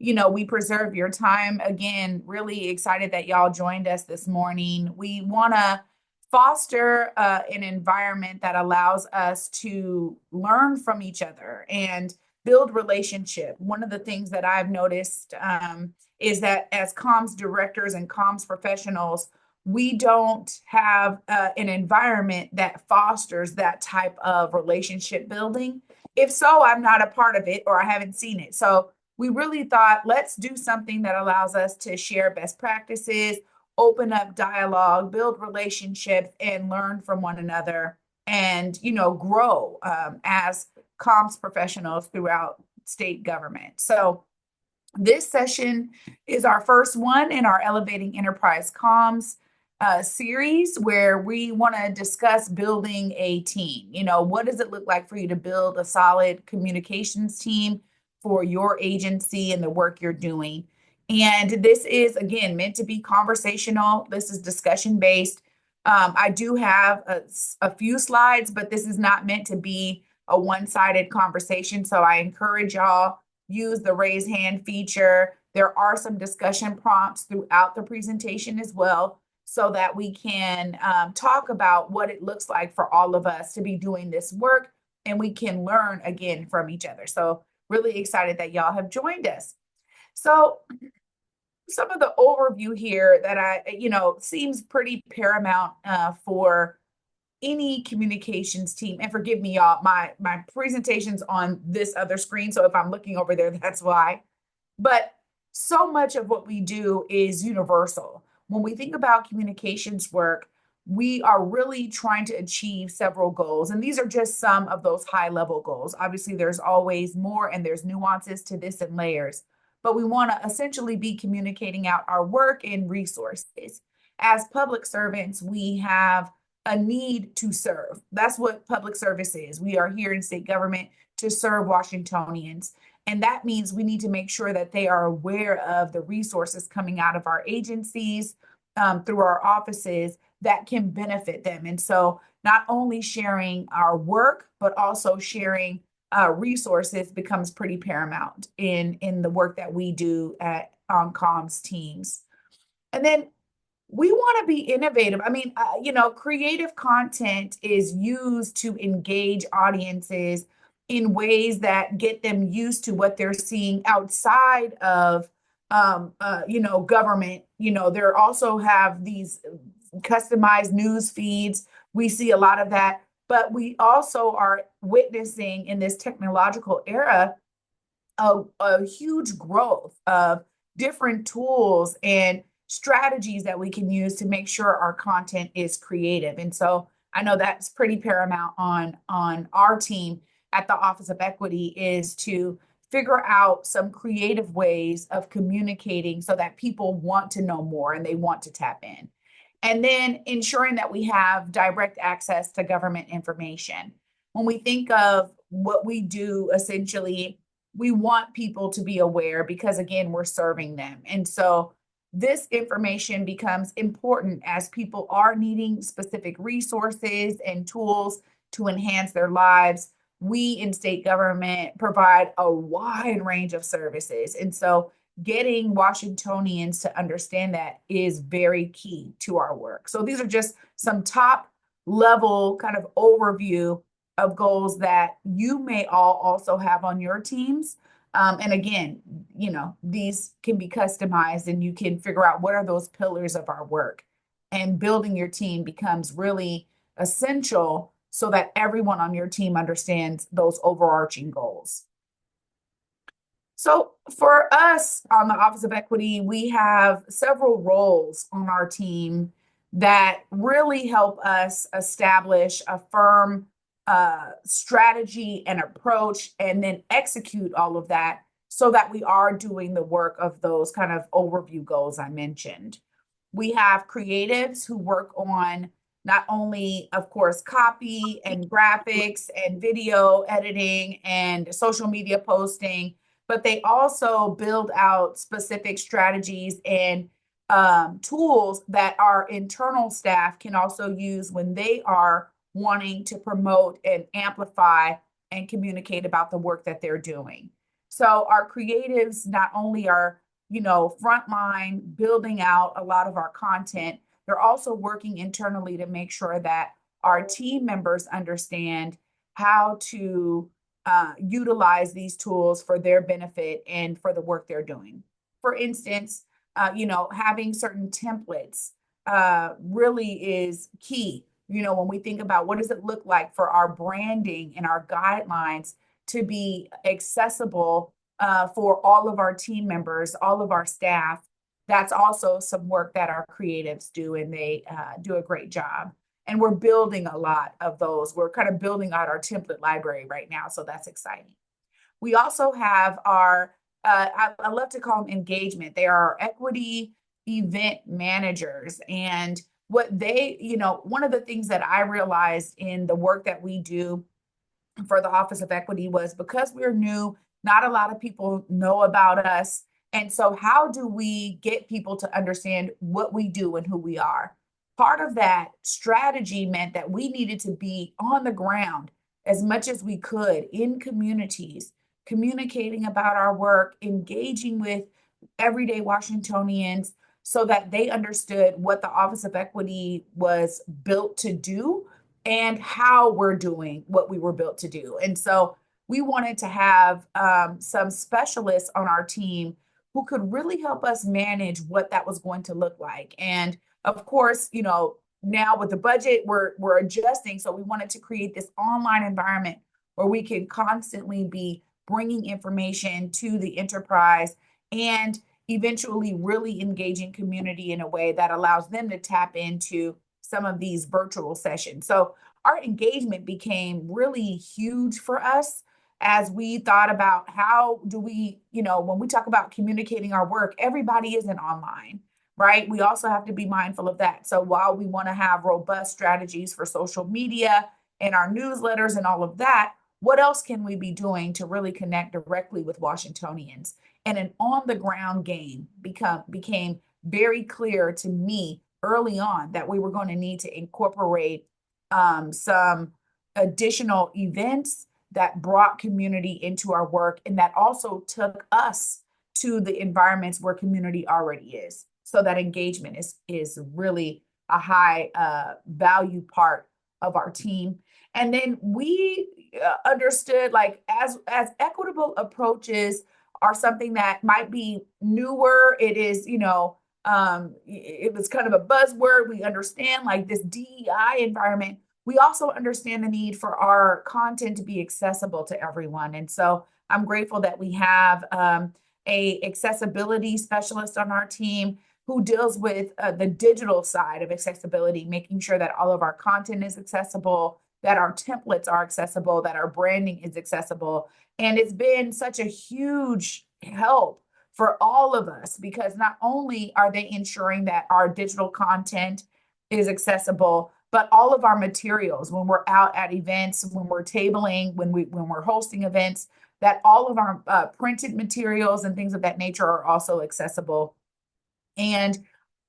we preserve your time. Again, really excited that y'all joined us this morning. We want to foster an environment that allows us to learn from each other and build relationship. One of the things that I've noticed is that as comms directors and comms professionals, we don't have an environment that fosters that type of relationship building. If so, I'm not a part of it or I haven't seen it. So we really thought, let's do something that allows us to share best practices, open up dialogue, build relationships, and learn from one another and, grow as comms professionals throughout state government. So this session is our first one in our Elevating Enterprise Comms series where we want to discuss building a team. What does it look like for you to build a solid communications team for your agency and the work you're doing? And this is, again, meant to be conversational. This is discussion based. I do have a few slides, but this is not meant to be a one-sided conversation. So I encourage y'all use the raise hand feature. There are some discussion prompts throughout the presentation as well, so that we can talk about what it looks like for all of us to be doing this work and we can learn again from each other. So really excited that y'all have joined us. So some of the overview here that seems pretty paramount for any communications team. And forgive me, y'all, my presentation's on this other screen. So if I'm looking over there, that's why. But so much of what we do is universal. When we think about communications work, we are really trying to achieve several goals. And these are just some of those high level goals. Obviously, there's always more and there's nuances to this and layers. But we want to essentially be communicating out our work and resources. As public servants, we have a need to serve. That's what public service is. We are here in state government to serve Washingtonians. And that means we need to make sure that they are aware of the resources coming out of our agencies through our offices that can benefit them. And so not only sharing our work, but also sharing resources becomes pretty paramount in the work that we do on comms teams. And then we want to be innovative. I mean, creative content is used to engage audiences in ways that get them used to what they're seeing outside of, government. They also have these customized news feeds. We see a lot of that, but we also are witnessing in this technological era a huge growth of different tools and strategies that we can use to make sure our content is creative. And so I know that's pretty paramount on our team at the Office of Equity, is to figure out some creative ways of communicating so that people want to know more and they want to tap in. And then ensuring that we have direct access to government information. When we think of what we do, essentially, we want people to be aware because, again, we're serving them. And so this information becomes important as people are needing specific resources and tools to enhance their lives. We in state government provide a wide range of services. And so getting Washingtonians to understand that is very key to our work. So these are just some top level kind of overview of goals that you may all also have on your teams. And again, these can be customized and you can figure out what are those pillars of our work. And building your team becomes really essential so that everyone on your team understands those overarching goals. So for us on the Office of Equity, we have several roles on our team that really help us establish a firm strategy and approach, and then execute all of that so that we are doing the work of those kind of overview goals I mentioned. We have creatives who work on not only, of course, copy and graphics and video editing and social media posting, but they also build out specific strategies and tools that our internal staff can also use when they are wanting to promote and amplify and communicate about the work that they're doing. So our creatives not only are, frontline building out a lot of our content, they're also working internally to make sure that our team members understand how to utilize these tools for their benefit and for the work they're doing. For instance, having certain templates really is key. When we think about what does it look like for our branding and our guidelines to be accessible for all of our team members, all of our staff, that's also some work that our creatives do, and they do a great job. And we're building a lot of those. We're kind of building out our template library right now, so that's exciting. We also have our, I love to call them engagement. They are our equity event managers. And what they, one of the things that I realized in the work that we do for the Office of Equity was because we're new, not a lot of people know about us. And so, how do we get people to understand what we do and who we are? Part of that strategy meant that we needed to be on the ground as much as we could in communities, communicating about our work, engaging with everyday Washingtonians so that they understood what the Office of Equity was built to do and how we're doing what we were built to do. And so we wanted to have some specialists on our team who could really help us manage what that was going to look like. And of course, now with the budget, we're adjusting. So we wanted to create this online environment where we can constantly be bringing information to the enterprise and eventually really engaging community in a way that allows them to tap into some of these virtual sessions. So our engagement became really huge for us as we thought about how do we, when we talk about communicating our work, everybody isn't online, right? We also have to be mindful of that. So while we want to have robust strategies for social media and our newsletters and all of that, what else can we be doing to really connect directly with Washingtonians? And an on-the-ground game became very clear to me early on that we were going to need to incorporate some additional events that brought community into our work and that also took us to the environments where community already is. So that engagement is really a high value part of our team. And then we understood, like, as equitable approaches are something that might be newer. It is, it was kind of a buzzword. We understand, like, this DEI environment. We also understand the need for our content to be accessible to everyone. And so I'm grateful that we have a accessibility specialist on our team who deals with the digital side of accessibility, making sure that all of our content is accessible, that our templates are accessible, that our branding is accessible. And it's been such a huge help for all of us because not only are they ensuring that our digital content is accessible, but all of our materials when we're out at events, when we're tabling, when we're hosting events, that all of our printed materials and things of that nature are also accessible. And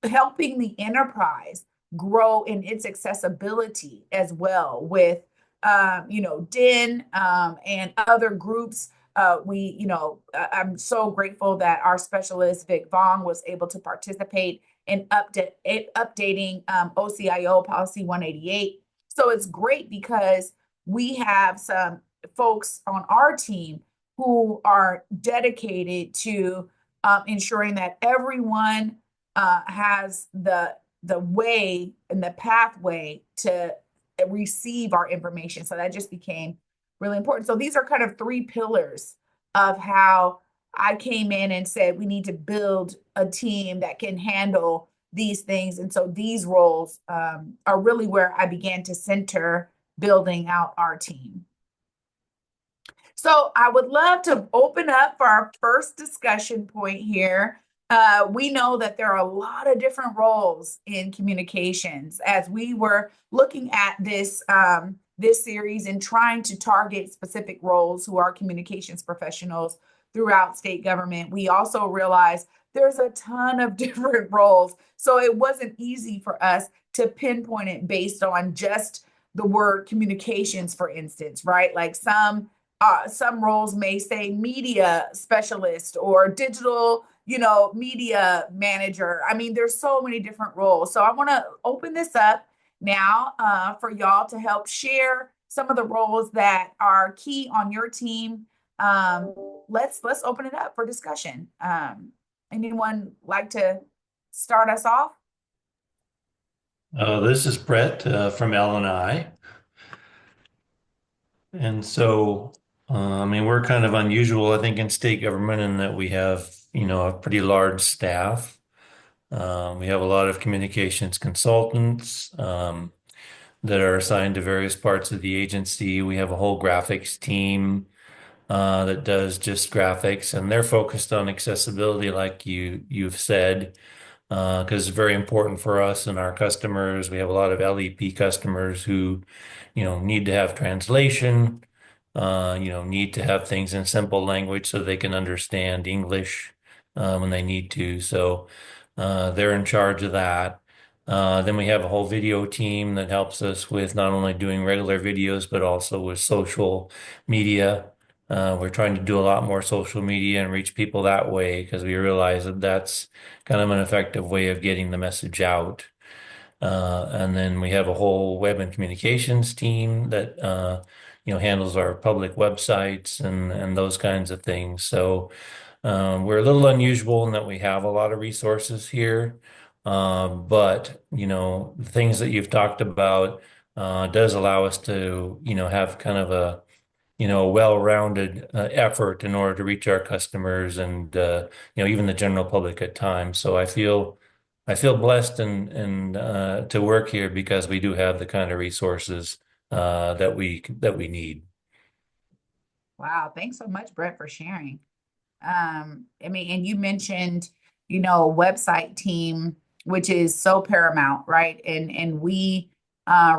helping the enterprise grow in its accessibility as well with, DEN and other groups. I'm so grateful that our specialist, Vic Vong, was able to participate in updating OCIO Policy 188. So it's great because we have some folks on our team who are dedicated to ensuring that everyone has the way and the pathway to receive our information. So that just became really important. So these are kind of three pillars of how I came in and said we need to build a team that can handle these things. And so these roles are really where I began to center building out our team. So I would love to open up for our first discussion point here. We know that there are a lot of different roles in communications. As we were looking at this series and trying to target specific roles who are communications professionals throughout state government, we also realized there's a ton of different roles. So it wasn't easy for us to pinpoint it based on just the word communications, for instance, right? Like some some roles may say media specialist or digital, media manager. I mean, there's so many different roles. So I want to open this up now for y'all to help share some of the roles that are key on your team. Um, let's open it up for discussion. Anyone like to start us off? This is Brett from L&I. And so, I mean, we're kind of unusual, I think, in state government in that we have, a pretty large staff. We have a lot of communications consultants that are assigned to various parts of the agency. We have a whole graphics team that does just graphics, and they're focused on accessibility, like you've said. Because it's very important for us and our customers. We have a lot of LEP customers who, need to have translation, need to have things in simple language so they can understand English when they need to. So they're in charge of that. Then we have a whole video team that helps us with not only doing regular videos, but also with social media. We're trying to do a lot more social media and reach people that way because we realize that that's kind of an effective way of getting the message out. And then we have a whole web and communications team that handles our public websites and those kinds of things. So we're a little unusual in that we have a lot of resources here. But the things that you've talked about does allow us to have kind of a well-rounded effort in order to reach our customers and even the general public at times. So I feel blessed and to work here because we do have the kind of resources that we need. Wow, thanks so much, Brett, for sharing. I mean, and you mentioned, website team, which is so paramount, right? And we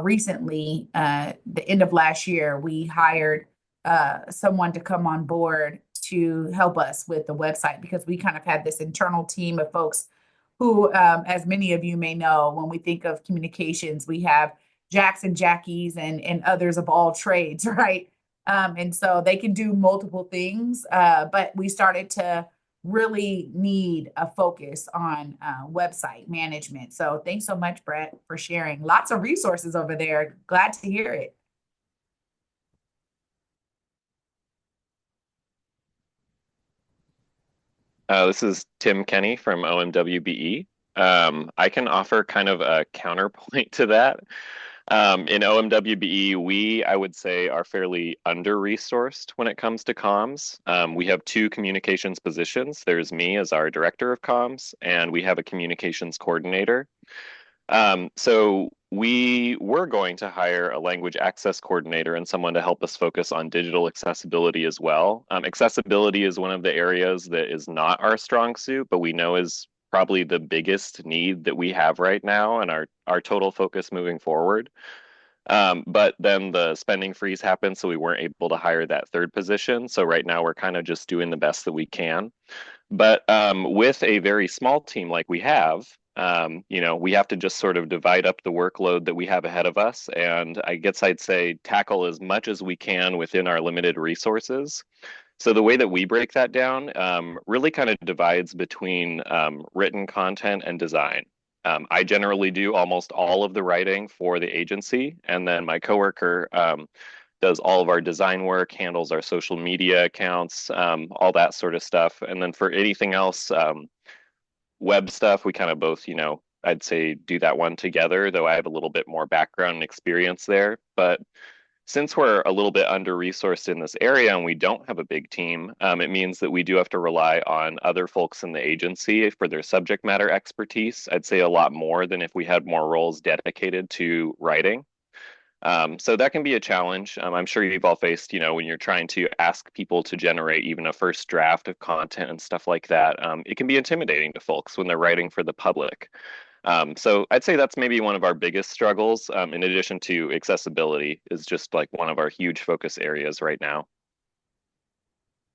recently, the end of last year, we hired someone to come on board to help us with the website because we kind of had this internal team of folks who, as many of you may know, when we think of communications, we have Jacks and Jackies and others of all trades, right? And so they can do multiple things, but we started to really need a focus on website management. So thanks so much, Brett, for sharing. Lots of resources over there. Glad to hear it. This is Tim Kenny from OMWBE. I can offer kind of a counterpoint to that. In OMWBE, I would say, are fairly under-resourced when it comes to comms. We have two communications positions. There's me as our director of comms, and we have a communications coordinator. So we were going to hire a language access coordinator and someone to help us focus on digital accessibility as well. Accessibility is one of the areas that is not our strong suit, but we know is probably the biggest need that we have right now and our total focus moving forward. But then the spending freeze happened, so we weren't able to hire that third position. So right now we're kind of just doing the best that we can. But with a very small team like we have, we have to just sort of divide up the workload that we have ahead of us. And I guess I'd say tackle as much as we can within our limited resources. So the way that we break that down really kind of divides between written content and design. I generally do almost all of the writing for the agency, and then my coworker does all of our design work, handles our social media accounts, all that sort of stuff. And then for anything else, web stuff, we kind of both, I'd say do that one together, though I have a little bit more background and experience there. But since we're a little bit under-resourced in this area and we don't have a big team, it means that we do have to rely on other folks in the agency for their subject matter expertise. I'd say a lot more than if we had more roles dedicated to writing. So that can be a challenge. I'm sure you've all faced, when you're trying to ask people to generate even a first draft of content and stuff like that. It can be intimidating to folks when they're writing for the public. So I'd say that's maybe one of our biggest struggles, in addition to accessibility, is just like one of our huge focus areas right now.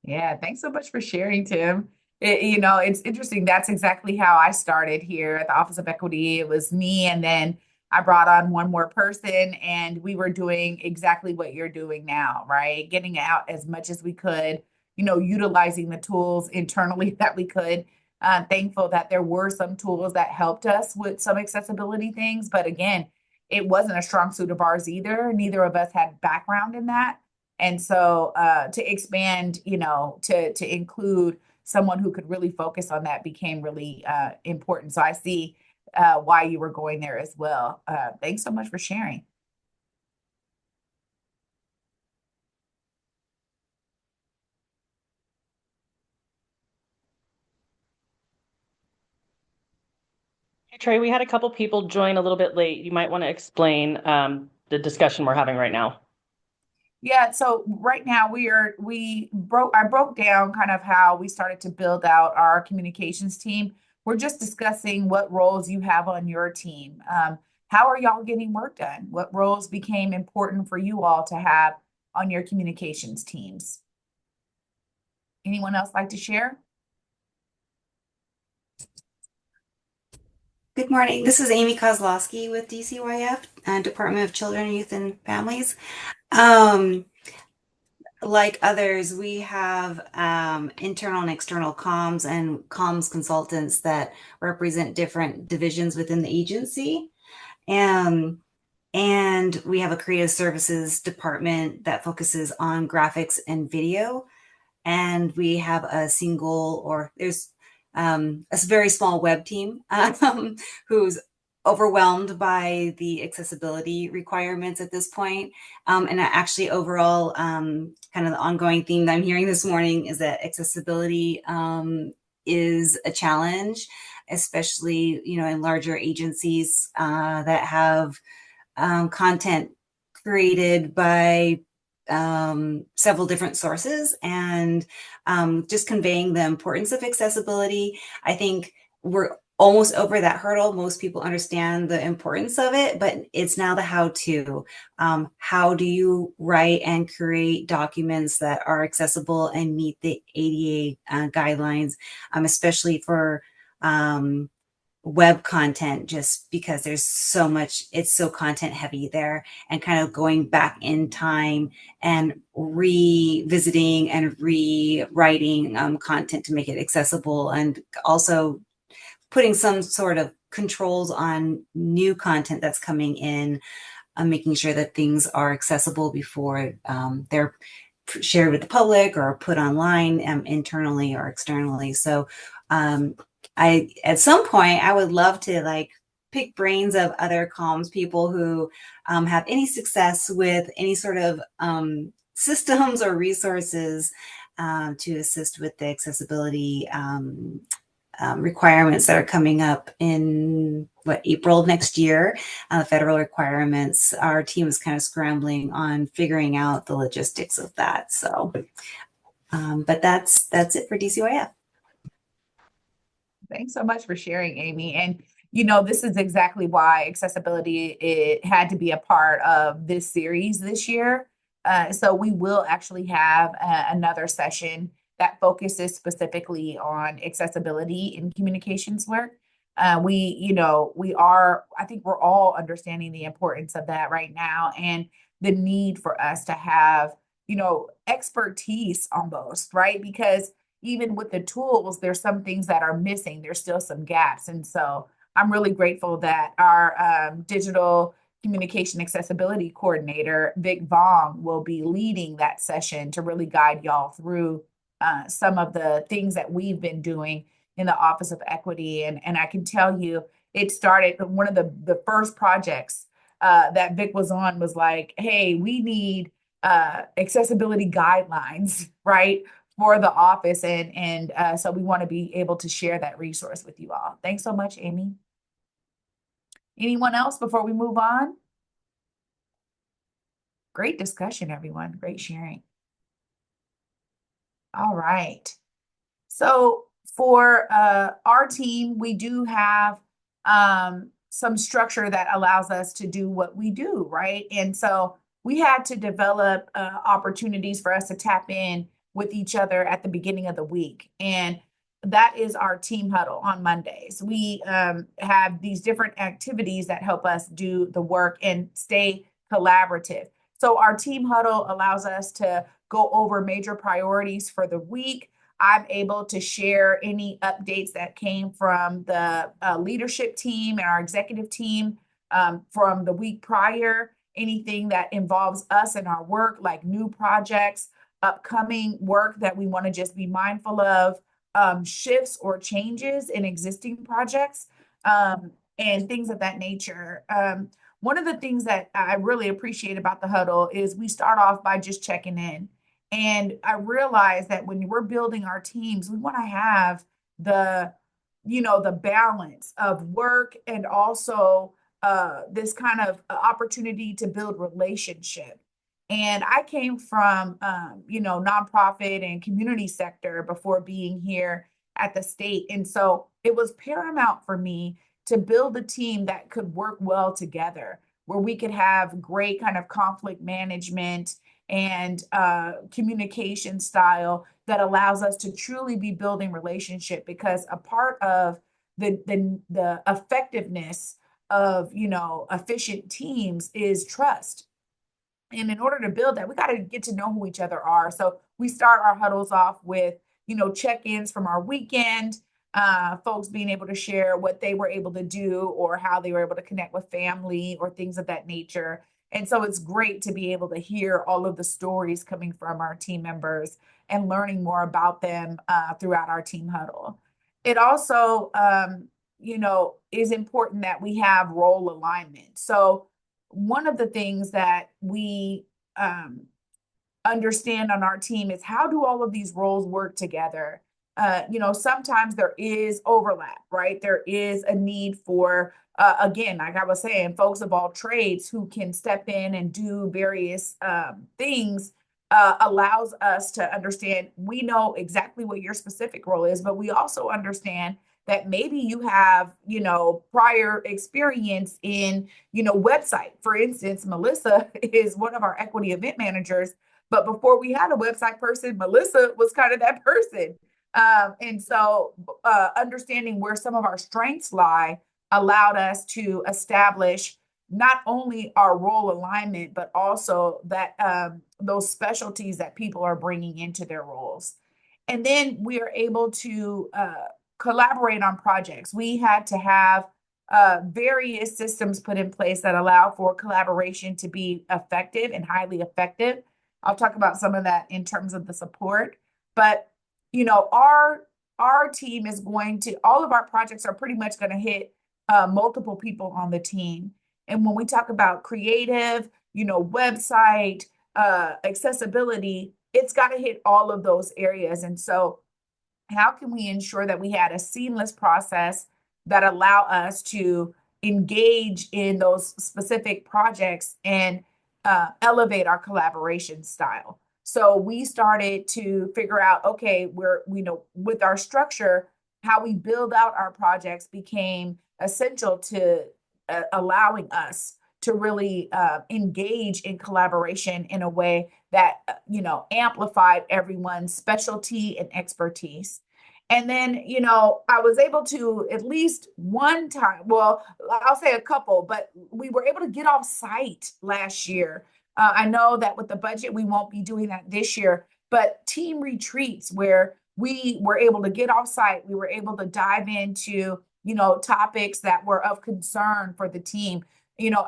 Yeah, thanks so much for sharing, Tim. It's interesting. That's exactly how I started here at the Office of Equity. It was me and then I brought on one more person and we were doing exactly what you're doing now, right? Getting out as much as we could, utilizing the tools internally that we could. Thankful that there were some tools that helped us with some accessibility things. But again, it wasn't a strong suit of ours either. Neither of us had background in that. And so to expand, to include someone who could really focus on that became really important. So I see why you were going there as well. Thanks so much for sharing. Hey, Trey, we had a couple people join a little bit late. You might want to explain the discussion we're having right now. Yeah, so right now I broke down kind of how we started to build out our communications team. We're just discussing what roles you have on your team. How are y'all getting work done? What roles became important for you all to have on your communications teams? Anyone else like to share? Good morning. This is Amy Kozlowski with DCYF, Department of Children, Youth, and Families. Like others, we have internal and external comms and comms consultants that represent different divisions within the agency. And we have a creative services department that focuses on graphics and video. And we have there's a very small web team who's overwhelmed by the accessibility requirements at this point. And actually overall, kind of the ongoing theme that I'm hearing this morning is that accessibility is a challenge, especially, in larger agencies that have content created by several different sources, and just conveying the importance of accessibility. I think we're almost over that hurdle. Most people understand the importance of it, but it's now the how to. How do you write and create documents that are accessible and meet the ADA guidelines, especially for web content, just because there's so much, it's so content heavy there, and kind of going back in time and revisiting and rewriting content to make it accessible, and also putting some sort of controls on new content that's coming in, making sure that things are accessible before they're shared with the public or put online internally or externally. So at some point, I would love to pick brains of other comms people who have any success with any sort of systems or resources to assist with the accessibility requirements that are coming up in April of next year. The federal requirements. Our team is kind of scrambling on figuring out the logistics of that. So, but that's it for DCYF. Thanks so much for sharing, Amy. And this is exactly why it had to be a part of this series this year. So we will actually have another session that focuses specifically on accessibility in communications work. I think we're all understanding the importance of that right now, and the need for us to have, expertise almost, right? Because even with the tools, there's some things that are missing. There's still some gaps. And so I'm really grateful that our digital communication accessibility coordinator, Vic Vong, will be leading that session to really guide y'all through some of the things that we've been doing in the Office of Equity. And I can tell you, it started, one of the first projects that Vic was on was like, hey, we need accessibility guidelines, right, for the office. And so we want to be able to share that resource with you all. Thanks so much, Amy. Anyone else before we move on? Great discussion, everyone. Great sharing. All right. So for our team, we do have some structure that allows us to do what we do, right? And so we had to develop opportunities for us to tap in with each other at the beginning of the week. And that is our team huddle on Mondays. We have these different activities that help us do the work and stay collaborative. So our team huddle allows us to go over major priorities for the week. I'm able to share any updates that came from the leadership team and our executive team from the week prior, anything that involves us and our work, like new projects, upcoming work that we want to just be mindful of, shifts or changes in existing projects, and things of that nature. One of the things that I really appreciate about the huddle is we start off by just checking in. And I realize that when we're building our teams, we want to have the, the balance of work and also this kind of opportunity to build relationship. And I came from, nonprofit and community sector before being here at the state. And so it was paramount for me to build a team that could work well together, where we could have great kind of conflict management and communication style that allows us to truly be building relationship. Because a part of the effectiveness of efficient teams is trust. And in order to build that, we got to get to know who each other are. So we start our huddles off with, check-ins from our weekend, folks being able to share what they were able to do or how they were able to connect with family or things of that nature. And so it's great to be able to hear all of the stories coming from our team members and learning more about them throughout our team huddle. It also, is important that we have role alignment. So one of the things that we understand on our team is, how do all of these roles work together? Sometimes there is overlap, right? There is a need for, again, like I was saying, folks of all trades who can step in and do various things, allows us to understand, we know exactly what your specific role is, but we also understand that maybe you have, prior experience in, website. For instance, Melissa is one of our equity event managers, but before we had a website person, Melissa was kind of that person. And so understanding where some of our strengths lie allowed us to establish not only our role alignment, but also that those specialties that people are bringing into their roles. And then we are able to collaborate on projects. We had to have various systems put in place that allow for collaboration to be effective and highly effective. I'll talk about some of that in terms of the support, but our team is going to, all of our projects are pretty much going to hit multiple people on the team. And when we talk about creative, website, accessibility, it's got to hit all of those areas. And so how can we ensure that we had a seamless process that allow us to engage in those specific projects and elevate our collaboration style? So we started to figure out, okay, with our structure, how we build out our projects became essential to allowing us to really engage in collaboration in a way that, amplified everyone's specialty and expertise. And then, I was able to at least one time, well, I'll say a couple, but we were able to get off site last year. I know that with the budget, we won't be doing that this year, but team retreats where we were able to get off site, we were able to dive into, topics that were of concern for the team.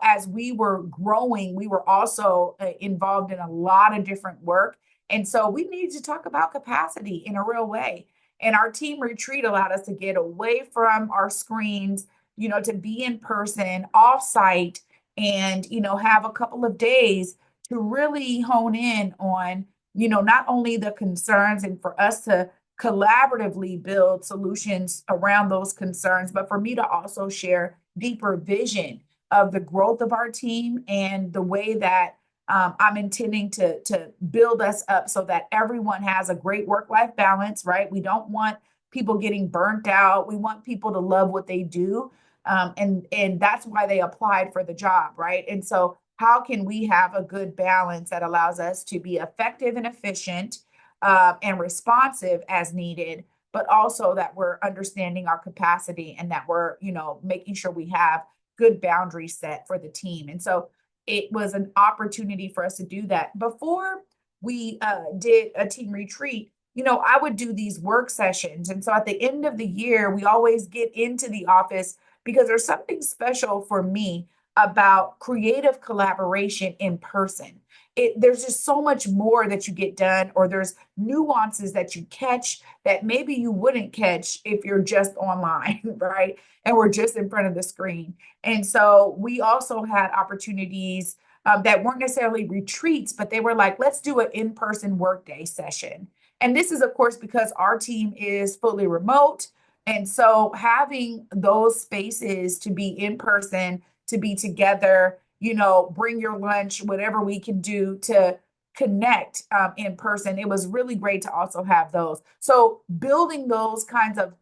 As we were growing, we were also involved in a lot of different work. And so we needed to talk about capacity in a real way. And our team retreat allowed us to get away from our screens, to be in person, off site, and, have a couple of days to really hone in on, not only the concerns and for us to collaboratively build solutions around those concerns, but for me to also share deeper vision of the growth of our team and the way that I'm intending to build us up so that everyone has a great work-life balance, right? We don't want people getting burnt out. We want people to love what they do. And that's why they applied for the job, right? And so how can we have a good balance that allows us to be effective and efficient and responsive as needed, but also that we're understanding our capacity and that we're, making sure we have good boundaries set for the team. And so it was an opportunity for us to do that. Before we did a team retreat, I would do these work sessions. And so at the end of the year, we always get into the office because there's something special for me about creative collaboration in person. There's just so much more that you get done, or there's nuances that you catch that maybe you wouldn't catch if you're just online, right? And we're just in front of the screen. And so we also had opportunities that weren't necessarily retreats, but they were like, let's do an in-person workday session. And this is, of course, because our team is fully remote. And so having those spaces to be in person, to be together, bring your lunch, whatever we can do to connect in person. It was really great to also have those. So building those kinds of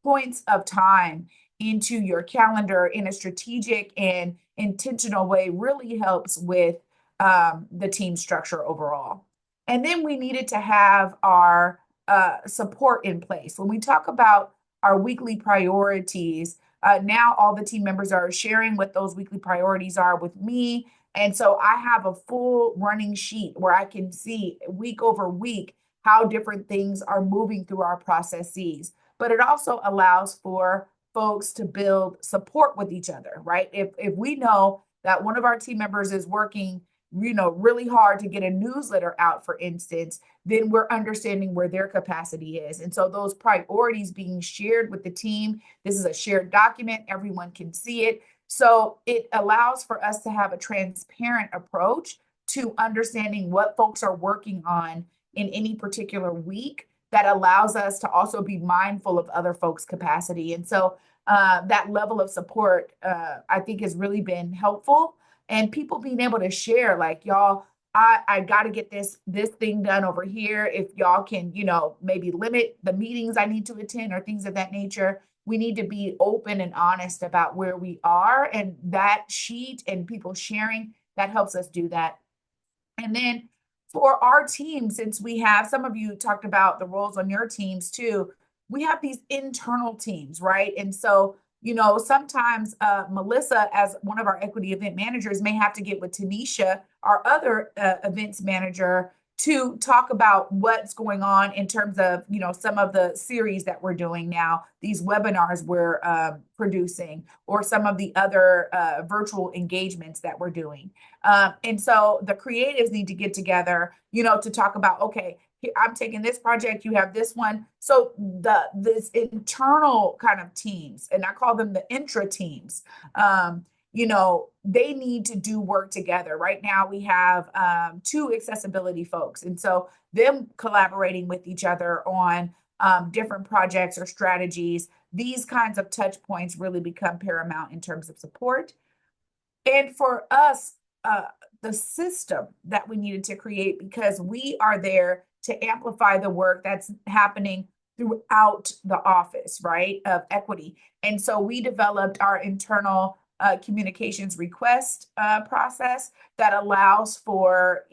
points of time into your calendar in a strategic and intentional way really helps with the team structure overall. And then we needed to have our support in place. When we talk about our weekly priorities, now all the team members are sharing what those weekly priorities are with me. And so I have a full running sheet where I can see week over week how different things are moving through our processes. But it also allows for folks to build support with each other, right? If we know that one of our team members is working, really hard to get a newsletter out, for instance, then we're understanding where their capacity is. And so those priorities being shared with the team, this is a shared document, everyone can see it. So it allows for us to have a transparent approach to understanding what folks are working on in any particular week that allows us to also be mindful of other folks' capacity. And so that level of support, I think, has really been helpful. And people being able to share, like, y'all, I got to get this thing done over here. If y'all can, maybe limit the meetings I need to attend or things of that nature. We need to be open and honest about where we are. And that sheet and people sharing, that helps us do that. And then for our team, since we have, some of you talked about the roles on your teams too, we have these internal teams, right? And so, sometimes Melissa, as one of our equity event managers, may have to get with Tanisha, our other events manager, to talk about what's going on in terms of, some of the series that we're doing now, these webinars we're producing, or some of the other virtual engagements that we're doing. And so the creatives need to get together, to talk about, okay, I'm taking this project, you have this one. So this internal kind of teams, and I call them the intra teams, they need to do work together. Right now we have 2 accessibility folks. And so them collaborating with each other on different projects or strategies, these kinds of touch points really become paramount in terms of support. And for us, the system that we needed to create, because we are there to amplify the work that's happening throughout the office, right, of equity. And so we developed our internal communications request process that allows for,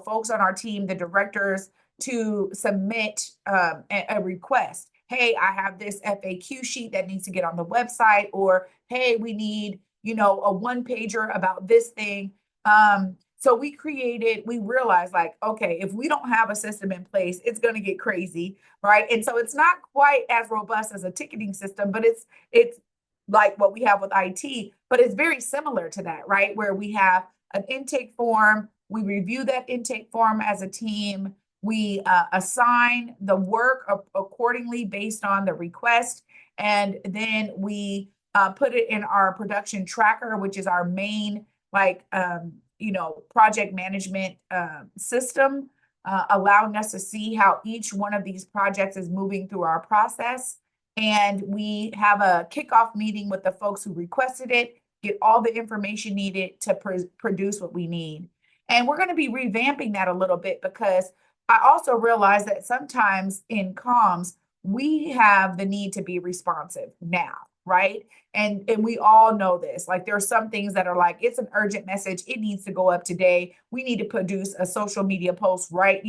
folks on our team, the directors, to submit a request. Hey, I have this FAQ sheet that needs to get on the website, or hey, we need, a one-pager about this thing. So we realized, like, okay, if we don't have a system in place, it's going to get crazy, right? And so it's not quite as robust as a ticketing system, but it's like what we have with IT, but it's very similar to that, right? Where we have an intake form, we review that intake form as a team, we assign the work accordingly based on the request, and then we put it in our production tracker, which is our main, project management system, allowing us to see how each one of these projects is moving through our process. And we have a kickoff meeting with the folks who requested it, get all the information needed to produce what we need. And we're going to be revamping that a little bit, because I also realize that sometimes in comms, we have the need to be responsive now, right? And we all know this. Like, there are some things that are like, it's an urgent message, it needs to go up today. We need to produce a social media post right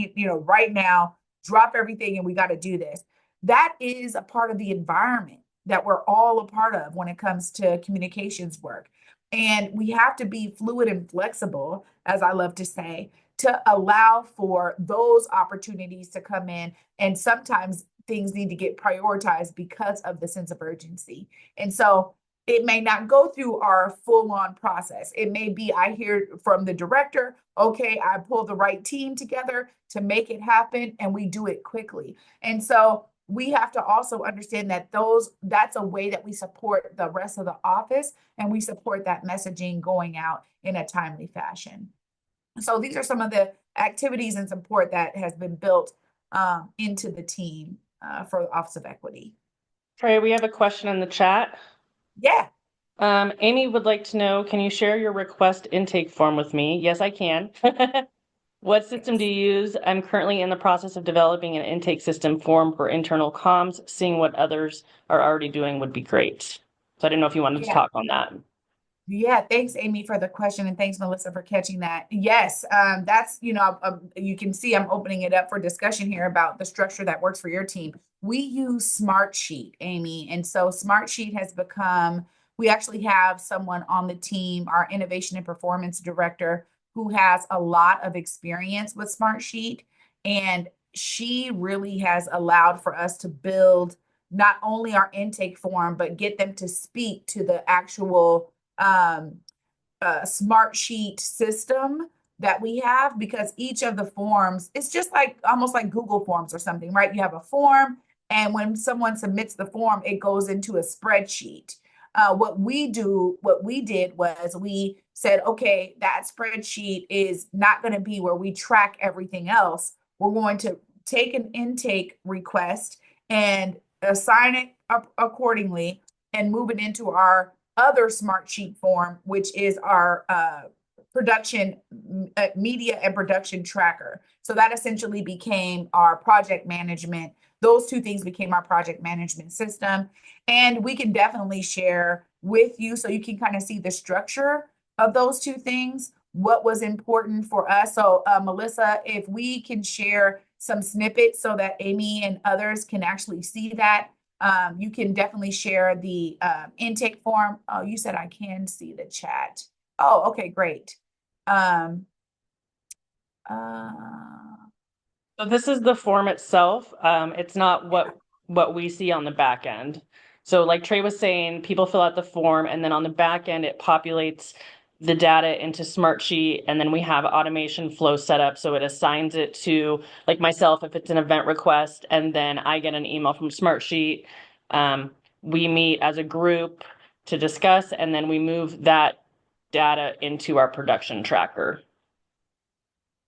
now, drop everything, and we got to do this. that is a part of the environment that we're all a part of when it comes to communications work. And we have to be fluid and flexible, as I love to say, to allow for those opportunities to come in. And sometimes things need to get prioritized because of the sense of urgency. And so it may not go through our full-on process. It may be I hear from the director, okay, I pull the right team together to make it happen, and we do it quickly. And so we have to also understand that that's a way that we support the rest of the office, and we support that messaging going out in a timely fashion. So these are some of the activities and support that has been built into the team for the Office of Equity. Trey, we have a question in the chat. Yeah. Amy would like to know, can you share your request intake form with me? Yes, I can. What system do you use? I'm currently in the process of developing an intake system form for internal comms. Seeing what others are already doing would be great. So I didn't know if you wanted to talk on that. Yeah, thanks, Amy, for the question, and thanks, Melissa, for catching that. Yes, that's, you can see I'm opening it up for discussion here about the structure that works for your team. We use Smartsheet, Amy, and so Smartsheet has become, we actually have someone on the team, our innovation and performance director, who has a lot of experience with Smartsheet, and she really has allowed for us to build not only our intake form, but get them to speak to the actual Smartsheet system that we have, because each of the forms, it's just like almost like Google Forms or something, right? You have a form, and when someone submits the form, it goes into a spreadsheet. What we did was we said, okay, that spreadsheet is not going to be where we track everything else. We're going to take an intake request and assign it up accordingly and move it into our other Smartsheet form, which is our production media and production tracker. So that essentially became our project management. Those two things became our project management system. And we can definitely share with you so you can kind of see the structure of those two things, what was important for us. So Melissa, if we can share some snippets so that Amy and others can actually see that. You can definitely share the intake form. Oh, you said I can see the chat. Oh, okay, great. So this is the form itself. It's not what we see on the back end. So like Trey was saying, people fill out the form, and then on the back end, it populates the data into Smartsheet, and then we have automation flow set up. So it assigns it to, like myself, if it's an event request, and then I get an email from Smartsheet. We meet as a group to discuss, and then we move that data into our production tracker.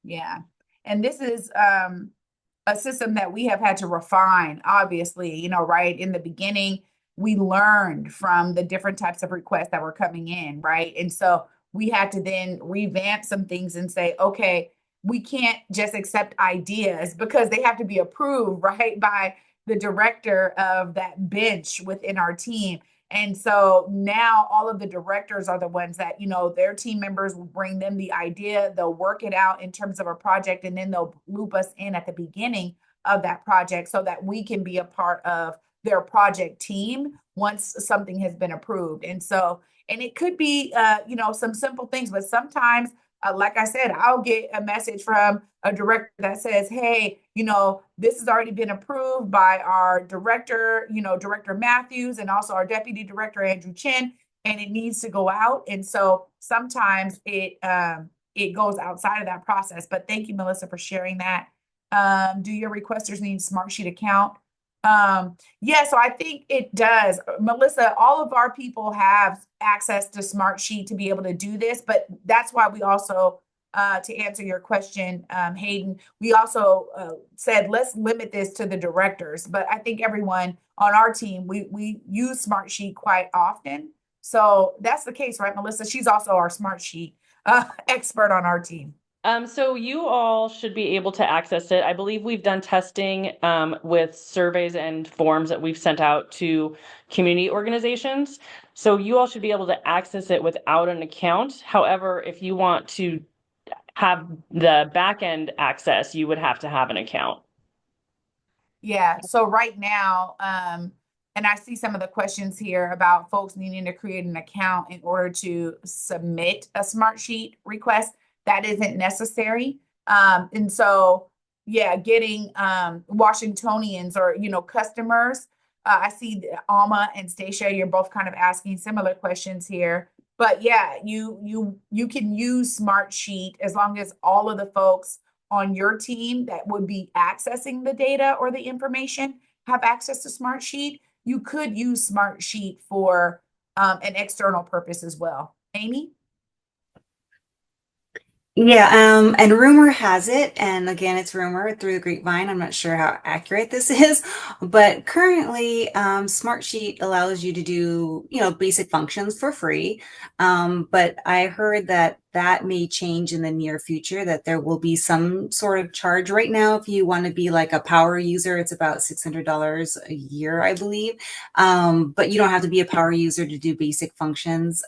Yeah. And this is a system that we have had to refine, obviously, right? In the beginning, we learned from the different types of requests that were coming in, right? And so we had to then revamp some things and say, okay, we can't just accept ideas because they have to be approved, right, by the director of that bench within our team. And so now all of the directors are the ones that, their team members will bring them the idea, they'll work it out in terms of a project, and then they'll loop us in at the beginning of that project so that we can be a part of their project team once something has been approved. And so, and it could be, some simple things, but sometimes, like I said, I'll get a message from a director that says, hey, this has already been approved by our director, Director Matthews, and also our Deputy Director, Andrew Chin, and it needs to go out. And so sometimes it goes outside of that process. But thank you, Melissa, for sharing that. Do your requesters need Smartsheet account? Yeah, so I think it does. Melissa, all of our people have access to Smartsheet to be able to do this, but that's why we also, to answer your question, Hayden, we also said, let's limit this to the directors, but I think everyone on our team, we use Smartsheet quite often. So that's the case, right, Melissa? She's also our Smartsheet expert on our team. So you all should be able to access it. I believe we've done testing with surveys and forms that we've sent out to community organizations. So you all should be able to access it without an account. However, if you want to have the back end access, you would have to have an account. Yeah. So right now, and I see some of the questions here about folks needing to create an account in order to submit a smart sheet request. That isn't necessary. And so, yeah, getting Washingtonians or, customers. I see Alma and Stacia, you're both kind of asking similar questions here. But yeah, you can use Smartsheet as long as all of the folks on your team that would be accessing the data or the information have access to Smartsheet. You could use Smartsheet for an external purpose as well. Amy? Yeah, and rumor has it, and again, it's rumor through the grapevine. I'm not sure how accurate this is, but currently, Smartsheet allows you to do, basic functions for free. But I heard that that may change in the near future, that there will be some sort of charge. Right now, if you want to be like a power user, it's about $600 a year, I believe. But you don't have to be a power user to do basic functions.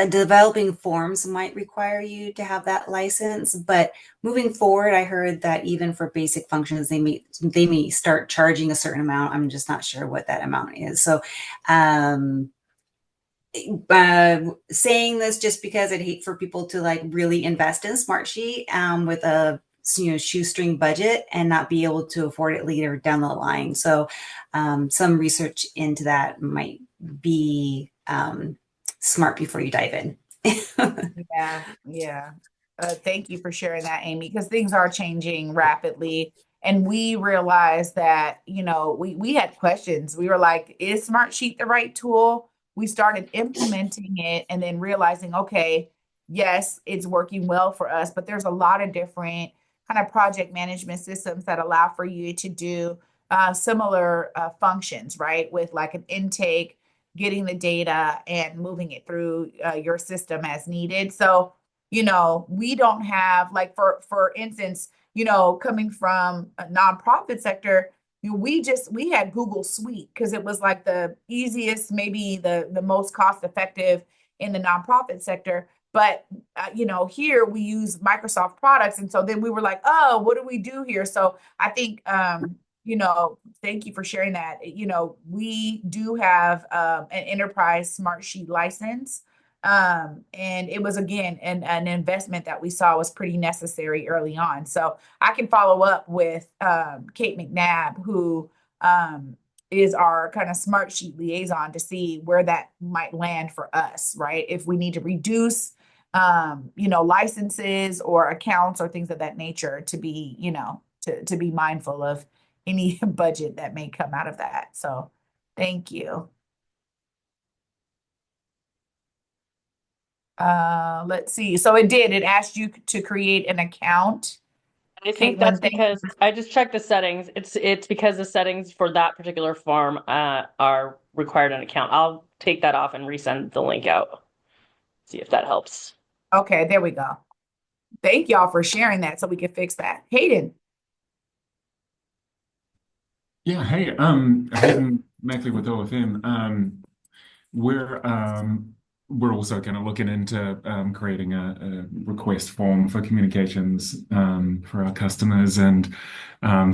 Developing forms might require you to have that license, but moving forward, I heard that even for basic functions, they may start charging a certain amount. I'm just not sure what that amount is. So, um, saying this just because I'd hate for people to like really invest in Smartsheet with a shoestring budget and not be able to afford it later down the line. So, some research into that might be smart before you dive in. Yeah, yeah. Thank you for sharing that, Amy, because things are changing rapidly. And we realized that, we had questions. We were like, is Smartsheet the right tool? We started implementing it and then realizing, okay, yes, it's working well for us, but there's a lot of different kind of project management systems that allow for you to do similar functions, right? With like an intake, getting the data and moving it through your system as needed. So, we don't have like for instance, coming from a nonprofit sector, we had Google Suite because it was like the easiest, maybe the most cost effective in the nonprofit sector. But here we use Microsoft products, and so then we were like, oh, what do we do here? So I think thank you for sharing that. We do have an enterprise smart sheet license. And it was again an investment that we saw was pretty necessary early on. So I can follow up with Kate McNabb, who is our kind of smart sheet liaison to see where that might land for us, right? If we need to reduce licenses or accounts or things of that nature to be, to be mindful of any budget that may come out of that. So thank you. Let's see. So it asked you to create an account. I think that's because I just checked the settings. It's because the settings for that particular form are required an account. I'll take that off and resend the link out. See if that helps. Okay, there we go. Thank y'all for sharing that so we can fix that. Hayden. Yeah, hey, Hayden Mackley with OFM. We're also kind of looking into creating a request form for communications for our customers, and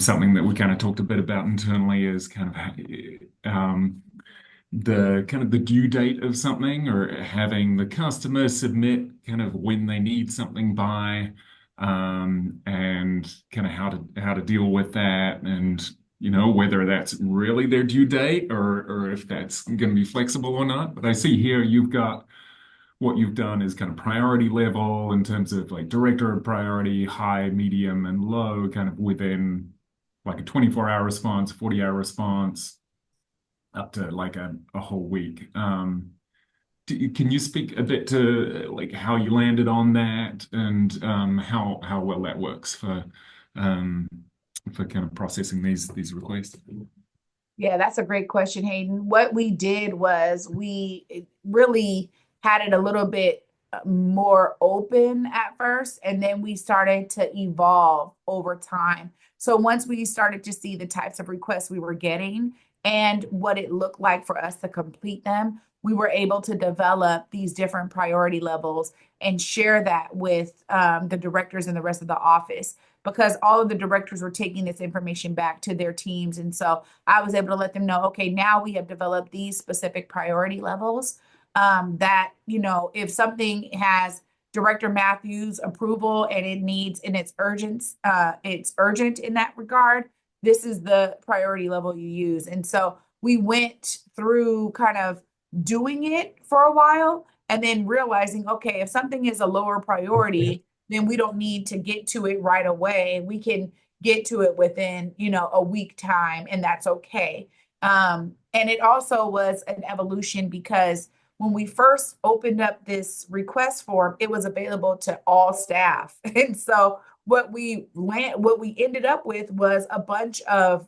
something that we kind of talked a bit about internally is kind of the due date of something, or having the customer submit kind of when they need something by, and kind of how to deal with that, and whether that's really their due date, or if that's going to be flexible or not. But I see here what you've done is kind of priority level in terms of like director of priority, high, medium, and low, kind of within like a 24-hour response, 40-hour response, up to like a whole week. Can you speak a bit to like how you landed on that, and how well that works for kind of processing these requests? Yeah, that's a great question, Hayden. What we did was we really had it a little bit more open at first, and then we started to evolve over time. So once we started to see the types of requests we were getting and what it looked like for us to complete them, we were able to develop these different priority levels and share that with the directors and the rest of the office. because all of the directors were taking this information back to their teams. And so I was able to let them know, okay, now we have developed these specific priority levels, that, if something has Director Matthews' approval and it's urgent in that regard, this is the priority level you use. And so we went through kind of doing it for a while and then realizing, okay, if something is a lower priority, then we don't need to get to it right away. We can get to it within, a week time, and that's okay. And it also was an evolution because when we first opened up this request form, it was available to all staff. And so what we ended up with was a bunch of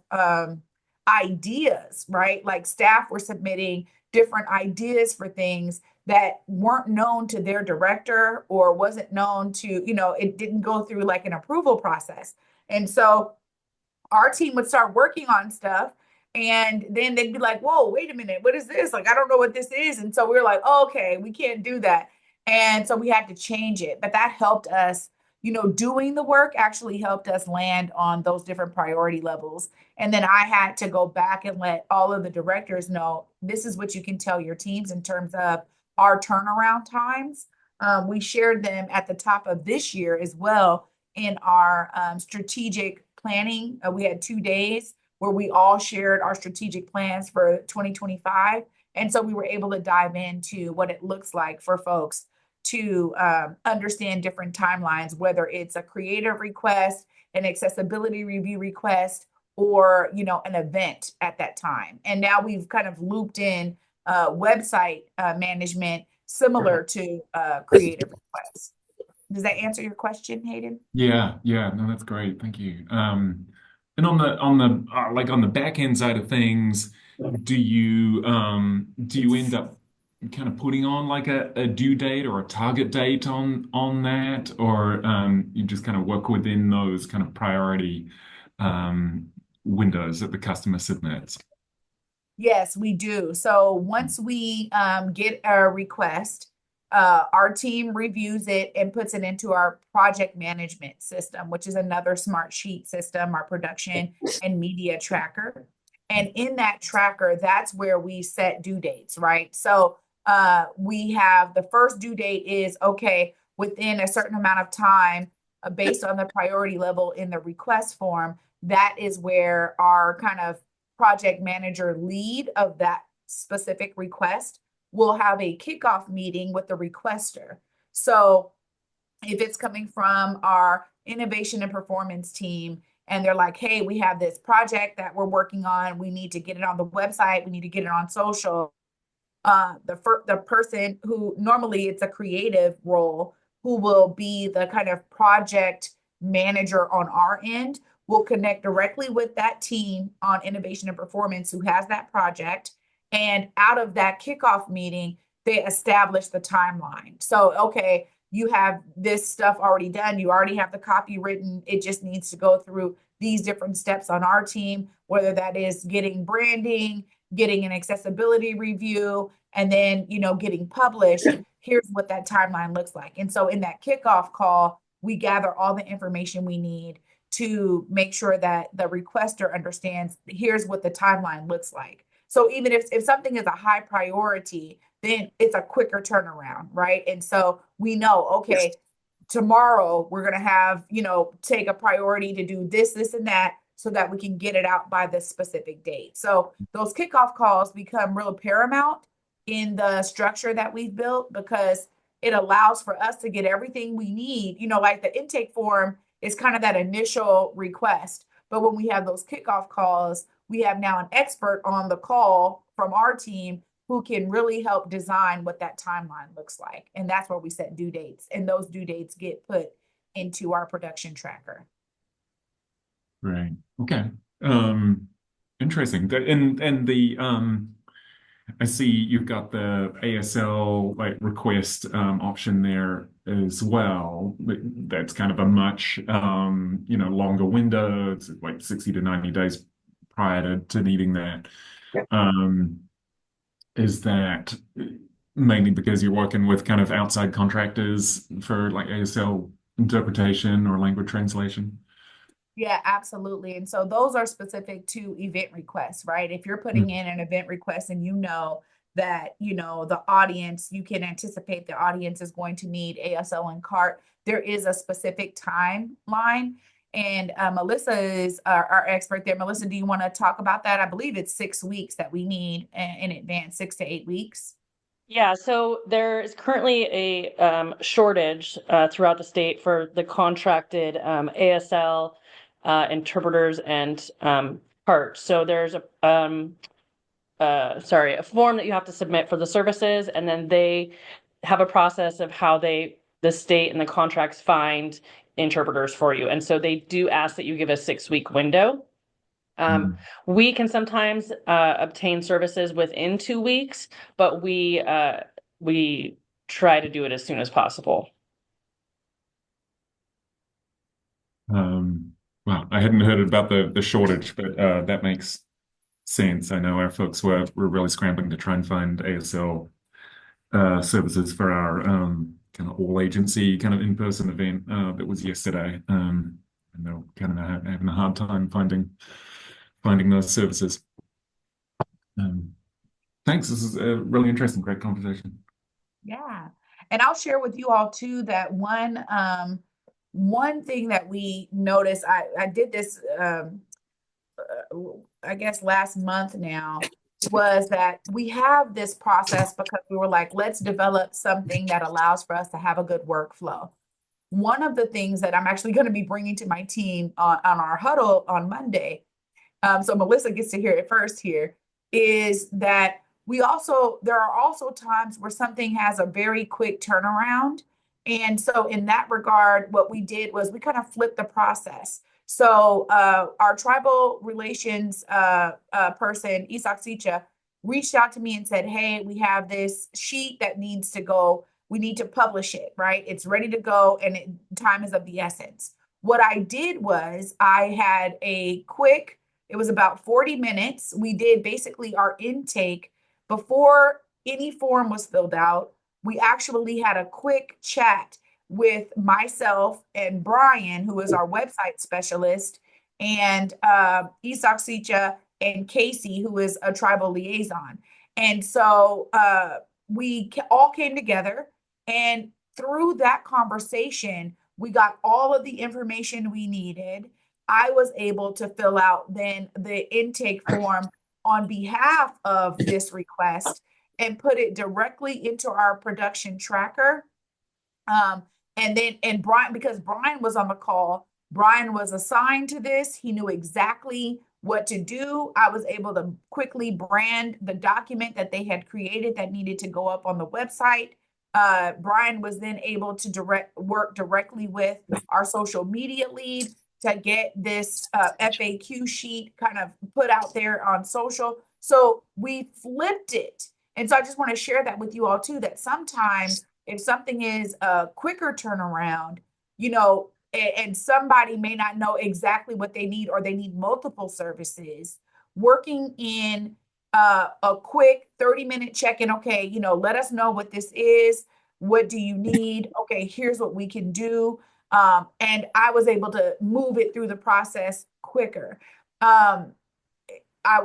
ideas, right? Like staff were submitting different ideas for things that weren't known to their director or wasn't known to, it didn't go through like an approval process. And so our team would start working on stuff and then they'd be like, whoa, wait a minute, what is this? Like, I don't know what this is. And so we were like, oh, okay, we can't do that. And so we had to change it. But that helped us, doing the work actually helped us land on those different priority levels. And then I had to go back and let all of the directors know this is what you can tell your teams in terms of our turnaround times. We shared them at the top of this year as well in our strategic planning. We had 2 days where we all shared our strategic plans for 2025. And so we were able to dive into what it looks like for folks to understand different timelines, whether it's a creative request, an accessibility review request, or an event at that time. And now we've kind of looped in website management similar to creative requests. Does that answer your question, Hayden? Yeah, no, that's great. Thank you. And on the back end side of things, do you end up kind of putting on like a due date or a target date on that, or you just kind of work within those kind of priority windows that the customer submits? Yes, we do. So once we get a request, our team reviews it and puts it into our project management system, which is another smart sheet system, our production and media tracker. And in that tracker, that's where we set due dates, right? So we have the first due date is, okay, within a certain amount of time, based on the priority level in the request form, that is where our kind of project manager lead of that specific request will have a kickoff meeting with the requester. So if it's coming from our innovation and performance team and they're like, hey, we have this project that we're working on, we need to get it on the website, we need to get it on social. The person who normally it's a creative role who will be the kind of project manager on our end will connect directly with that team on innovation and performance who has that project. And out of that kickoff meeting, they establish the timeline. So, okay, you have this stuff already done. You already have the copy written. It just needs to go through these different steps on our team, whether that is getting branding, getting an accessibility review, and then, getting published. Here's what that timeline looks like. And so in that kickoff call, we gather all the information we need to make sure that the requester understands here's what the timeline looks like. So even if something is a high priority, then it's a quicker turnaround, right? And so we know, okay, tomorrow we're going to have, take a priority to do this, and that so that we can get it out by this specific date. So those kickoff calls become real paramount in the structure that we've built because it allows for us to get everything we need, like the intake form is kind of that initial request. But when we have those kickoff calls, we have now an expert on the call from our team who can really help design what that timeline looks like. And that's where we set due dates. And those due dates get put into our production tracker. Right. Okay. Interesting. And the I see you've got the ASL like request option there as well. That's kind of a much longer window. It's like 60 to 90 days prior to needing that. Is that mainly because you're working with kind of outside contractors for like ASL interpretation or language translation? Yeah, absolutely. And so those are specific to event requests, right? If you're putting in an event request and you know that, the audience, you can anticipate the audience is going to need ASL and CART, there is a specific timeline. And Melissa is our expert there. Melissa, do you want to talk about that? I believe it's 6 weeks that we need in advance, 6 to 8 weeks. Yeah, so there is currently a shortage throughout the state for the contracted ASL interpreters and parts. So there's a a form that you have to submit for the services, and then they have a process of how the state and the contracts find interpreters for you. And so they do ask that you give a 6-week window. We can sometimes obtain services within 2 weeks, but we try to do it as soon as possible. Well, I hadn't heard about the shortage, but that makes sense. I know our folks were really scrambling to try and find ASL services for our kind of all agency kind of in-person event that was yesterday. And they're kind of having a hard time finding those services. Thanks. This is a really interesting, great conversation. Yeah. And I'll share with you all too that one thing that we noticed, I did this I guess last month now, was that we have this process because we were like, let's develop something that allows for us to have a good workflow. One of the things that I'm actually going to be bringing to my team on our huddle on Monday, so Melissa gets to hear it first here, is that there are also times where something has a very quick turnaround. And so in that regard, what we did was we kind of flipped the process. So our tribal relations person, Isak Sicha, reached out to me and said, hey, we have this sheet that needs to go. We need to publish it, right? It's ready to go and time is of the essence. What I did was I had it was about 40 minutes. We did basically our intake before any form was filled out. We actually had a quick chat with myself and Brian, who is our website specialist, and Isak Sicha and Casey, who is a tribal liaison. And so we all came together, and through that conversation, we got all of the information we needed. I was able to fill out then the intake form on behalf of this request and put it directly into our production tracker. And Brian, because Brian was on the call, Brian was assigned to this. He knew exactly what to do. I was able to quickly brand the document that they had created that needed to go up on the website. Brian was then able to work directly with our social media lead to get this FAQ sheet kind of put out there on social. So we flipped it. And so I just want to share that with you all too, that sometimes if something is a quicker turnaround, and somebody may not know exactly what they need, or they need multiple services, working in a quick 30-minute check-in. Okay, let us know what this is. What do you need? Okay, here's what we can do. And I was able to move it through the process quicker. I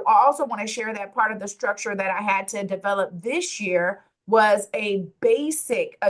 also want to share that part of the structure that I had to develop this year was a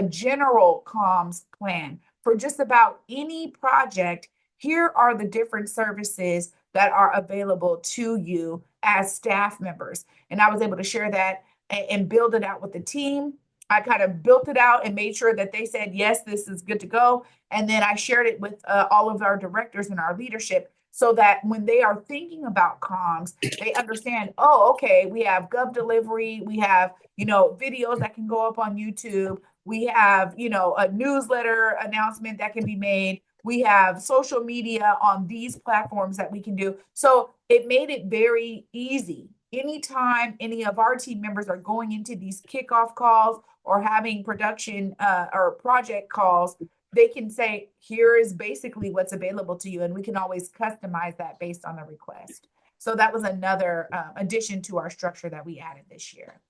general comms plan for just about any project. Here are the different services that are available to you as staff members. And I was able to share that and build it out with the team. I kind of built it out and made sure that they said, yes, this is good to go. And then I shared it with all of our directors and our leadership, so that when they are thinking about comms, they understand, oh, okay, we have Gov Delivery, we have, videos that can go up on YouTube, we have, a newsletter announcement that can be made, we have social media on these platforms that we can do. So it made it very easy. Anytime any of our team members are going into these kickoff calls or having production or project calls, they can say, here is basically what's available to you. And we can always customize that based on the request. So that was another addition to our structure that we added this year.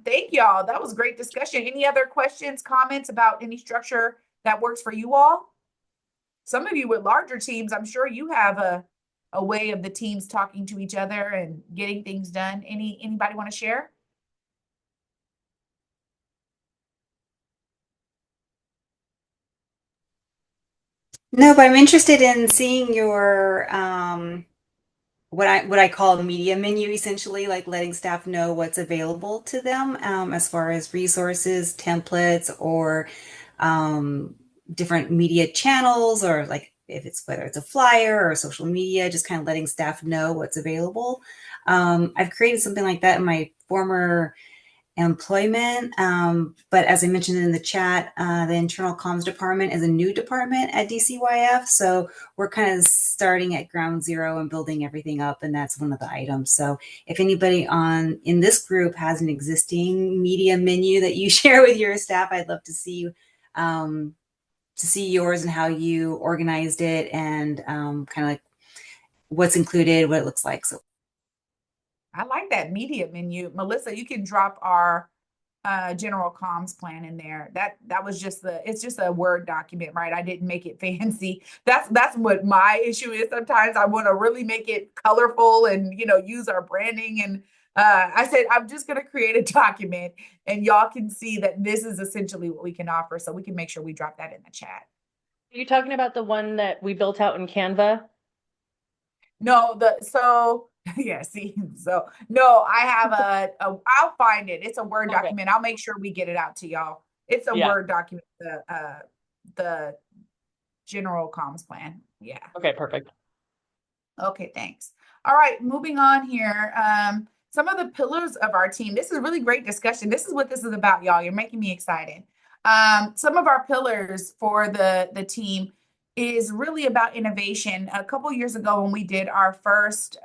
Thank y'all. That was great discussion. Any other questions, comments about any structure that works for you all? some of you with larger teams, I'm sure you have a way of the teams talking to each other and getting things done. Anybody want to share? No, but I'm interested in seeing your what I call a media menu, essentially, like letting staff know what's available to them as far as resources, templates, or um, different media channels, or like if it's whether it's a flyer or social media, just kind of letting staff know what's available. I've created something like that in my former employment. But as I mentioned in the chat, the internal comms department is a new department at DCYF. So we're kind of starting at ground zero and building everything up. And that's one of the items. So if anybody in this group has an existing media menu that you share with your staff, I'd love to see yours and how you organized it, and kind of like what's included, what it looks like. So I like that media menu. Melissa, you can drop our general comms plan in there. That was just it's just a Word document, right? I didn't make it fancy. That's what my issue is. Sometimes I want to really make it colorful and, use our branding. And I said, I'm just going to create a document and y'all can see that this is essentially what we can offer. So we can make sure we drop that in the chat. Are you talking about the one that we built out in Canva? No, yeah, see, so no, I have I'll find it. It's a Word Okay. document. I'll make sure we get it out to y'all. It's a Yeah. Word document, the general comms plan. Yeah. Okay, perfect. Okay, thanks. All right, moving on here. Some of the pillars of our team. This is a really great discussion. This is what this is about, y'all. You're making me excited. Some of our pillars for the team is really about innovation. A couple years ago, when we did our first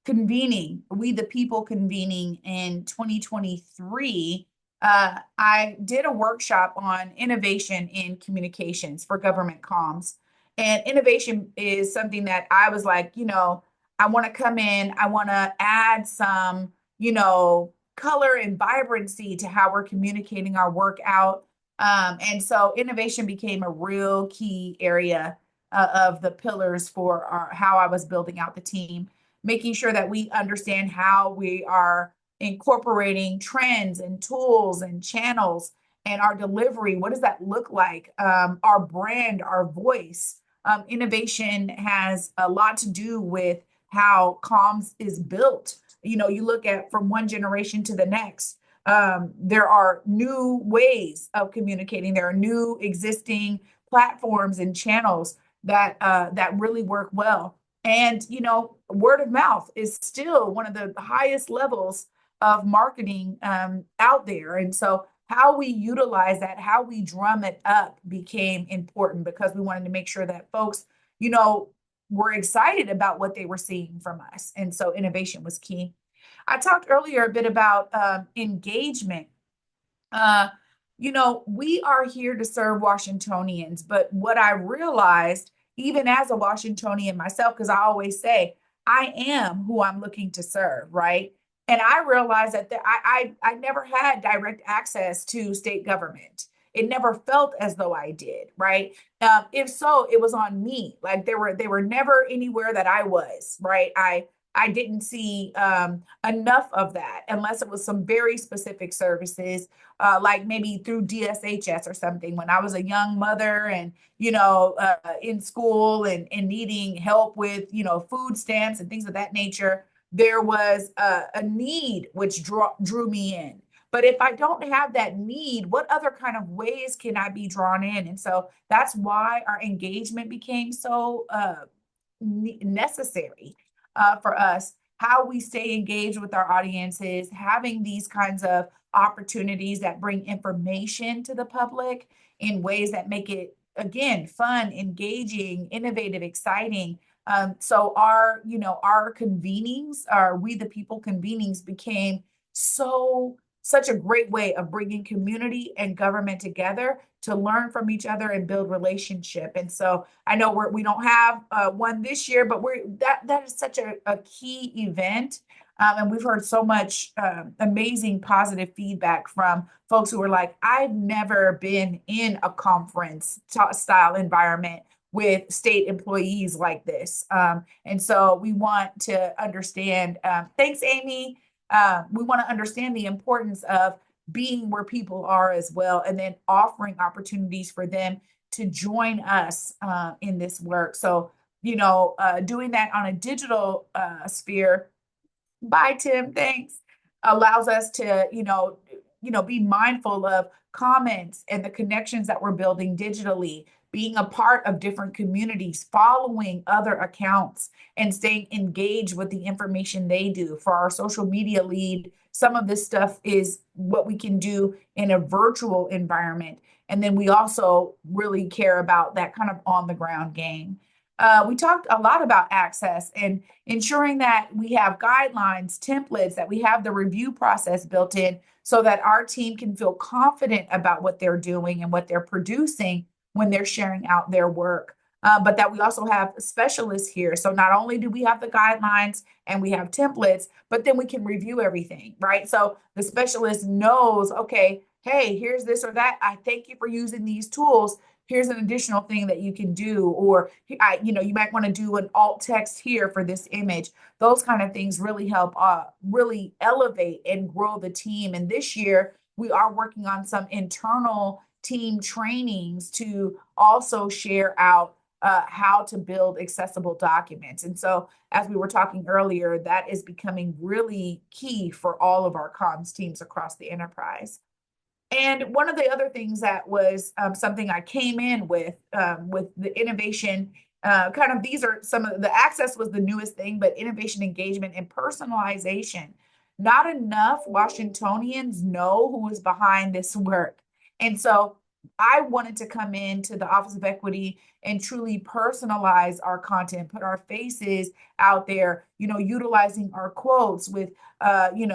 convening, We the People convening in 2023, I did a workshop on innovation in communications for government comms. And innovation is something that I was like, I want to come in, I want to add some, color and vibrancy to how we're communicating our work out. And so innovation became a real key area of the pillars for how I was building out the team, making sure that we understand how we are incorporating trends and tools and channels and our delivery. What does that look like? Our brand, our voice. Innovation has a lot to do with how comms is built. You look at from one generation to the next. There are new ways of communicating. There are new existing platforms and channels that really work well. And word of mouth is still one of the highest levels of marketing out there. And so how we utilize that, how we drum it up became important because we wanted to make sure that folks, were excited about what they were seeing from us. And so innovation was key. I talked earlier a bit about engagement. We are here to serve Washingtonians, but what I realized, even as a Washingtonian myself, because I always say, I am who I'm looking to serve, right? And I realized that I never had direct access to state government. It never felt as though I did, right? If so, it was on me. Like they were never anywhere that I was, right? I didn't see enough of that unless it was some very specific services, like maybe through DSHS or something. When I was a young mother and, in school and needing help with, food stamps and things of that nature, there was a need which drew me in. But if I don't have that need, what other kind of ways can I be drawn in? And so that's why our engagement became so necessary for us. How we stay engaged with our audiences, having these kinds of opportunities that bring information to the public in ways that make it, again, fun, engaging, innovative, exciting. So our convenings, our We the People convenings became such a great way of bringing community and government together to learn from each other and build relationship. And so I know we don't have one this year, but that is such a key event And we've heard so much amazing positive feedback from folks who are like, I've never been in a conference style environment with state employees like this. And so we want to understand, thanks, Amy. We want to understand the importance of being where people are as well, and then offering opportunities for them to join us in this work. So, doing that on a digital sphere. Bye, Tim. Thanks. Allows us to, be mindful of comments and the connections that we're building digitally, being a part of different communities, following other accounts, and staying engaged with the information they do. For our social media lead, some of this stuff is what we can do in a virtual environment. And then we also really care about that kind of on the ground game. We talked a lot about access and ensuring that we have guidelines, templates, that we have the review process built in so that our team can feel confident about what they're doing and what they're producing when they're sharing out their work. But that we also have specialists here. So not only do we have the guidelines and we have templates, but then we can review everything, right? So the specialist knows, okay, hey, here's this or that. I thank you for using these tools. Here's an additional thing that you can do, or you might want to do an alt text here for this image. Those kind of things really help really elevate and grow the team. And this year we are working on some internal team trainings to also share out how to build accessible documents. And so, as we were talking earlier, that is becoming really key for all of our comms teams across the enterprise. And one of the other things that was something I came in with the innovation, kind of these are some of the access was the newest thing, but innovation, engagement, and personalization. Not enough Washingtonians know who is behind this work. And so I wanted to come into the Office of Equity and truly personalize our content, put our faces out there, utilizing our quotes with, putting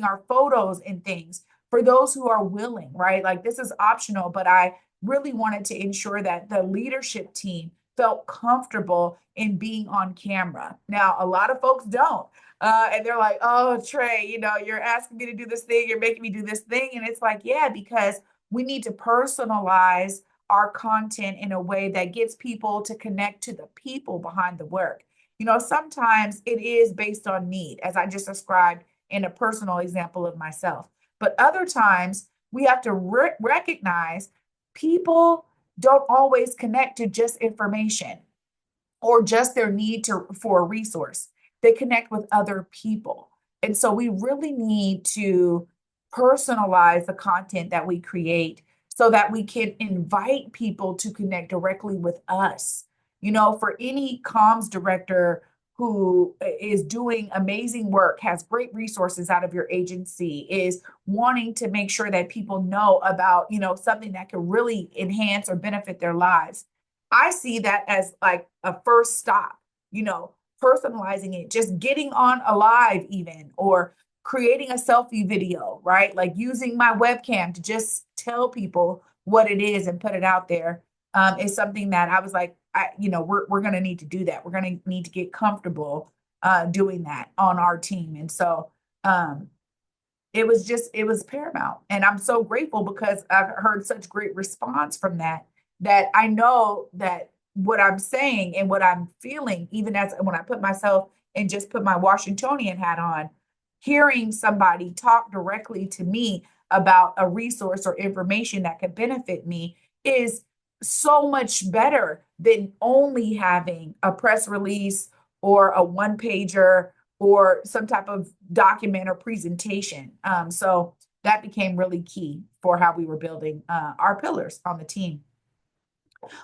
our photos in things for those who are willing, right? Like this is optional, but I really wanted to ensure that the leadership team felt comfortable in being on camera. Now, a lot of folks don't. And they're like, oh, Trey, you're asking me to do this thing, you're making me do this thing. And it's like, yeah, because we need to personalize our content in a way that gets people to connect to the people behind the work. Sometimes it is based on need, as I just described in a personal example of myself. But other times we have to recognize people don't always connect to just information or just their need for a resource. They connect with other people. And so we really need to personalize the content that we create so that we can invite people to connect directly with us. For any comms director who is doing amazing work, has great resources out of your agency, is wanting to make sure that people know about, something that can really enhance or benefit their lives. I see that as like a first stop, personalizing it, just getting on a live even, or creating a selfie video, right? Like using my webcam to just tell people what it is and put it out there is something that I was like, we're going to need to do that. We're going to need to get comfortable doing that on our team. And so it was paramount. And I'm so grateful because I've heard such great response from that I know that what I'm saying and what I'm feeling, even as when I put myself and just put my Washingtonian hat on, hearing somebody talk directly to me about a resource or information that could benefit me is so much better than only having a press release or a one pager or some type of document or presentation. So that became really key for how we were building our pillars on the team.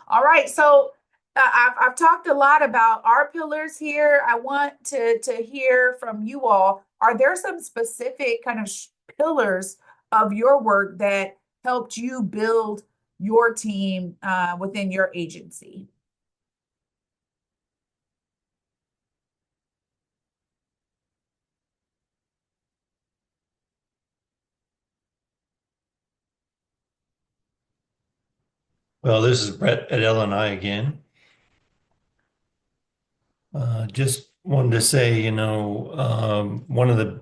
All right, so I've talked a lot about our pillars here. I want to hear from you all. Are there some specific kind of pillars of your work that helped you build your team within your agency? Well, this is Brett at L&I again. Just wanted to say, one of the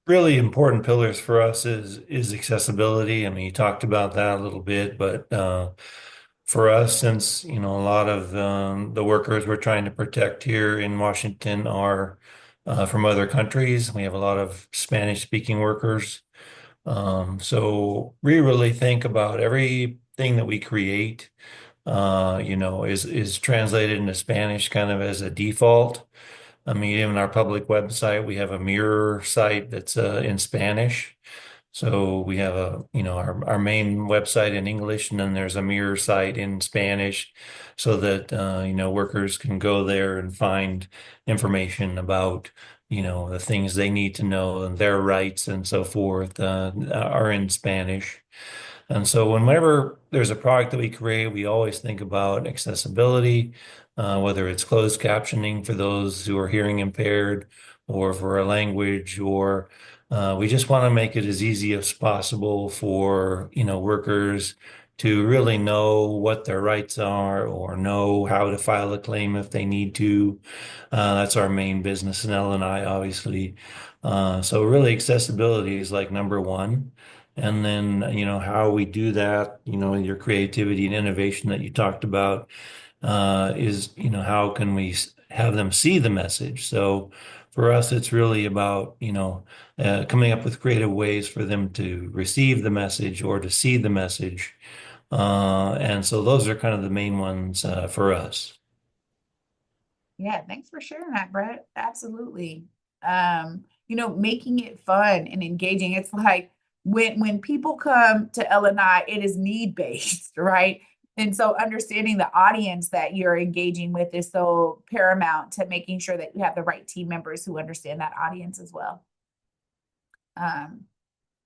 really important pillars for us is accessibility. I mean, you talked about that a little bit, but for us, since a lot of the workers we're trying to protect here in Washington are from other countries, we have a lot of Spanish-speaking workers. So we really think about everything that we create, is translated into Spanish kind of as a default. I mean, even our public website, we have a mirror site that's in Spanish. So we have our main website in English, and then there's a mirror site in Spanish so that, workers can go there and find information about, the things they need to know and their rights and so forth, are in Spanish. And so whenever there's a product that we create, we always think about accessibility, whether it's closed captioning for those who are hearing impaired or for a language, or we just want to make it as easy as possible for, workers to really know what their rights are or know how to file a claim if they need to. That's our main business in L&I, obviously. So really accessibility is like number one. And then, how we do that, your creativity and innovation that you talked about, is, how can we have them see the message? So for us, it's really about, coming up with creative ways for them to receive the message or to see the message. And so those are kind of the main ones, for us. Yeah, thanks for sharing that, Brett. Absolutely. Making it fun and engaging. It's like when people come to L&I, it is need-based, right? And so understanding the audience that you're engaging with is so paramount to making sure that you have the right team members who understand that audience as well.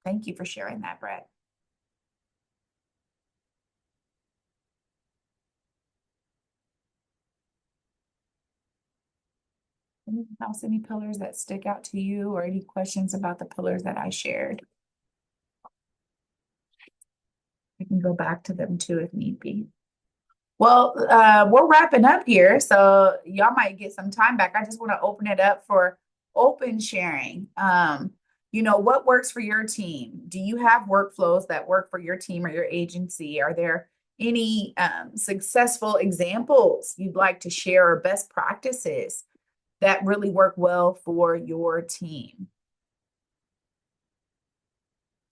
Thank you for sharing that, Brett. Anything else, any pillars that stick out to you or any questions about the pillars that I shared? We can go back to them too if need be. Well, we're wrapping up here, so y'all might get some time back. I just want to open it up for open sharing. What works for your team? Do you have workflows that work for your team or your agency? Are there any successful examples you'd like to share or best practices that really work well for your team?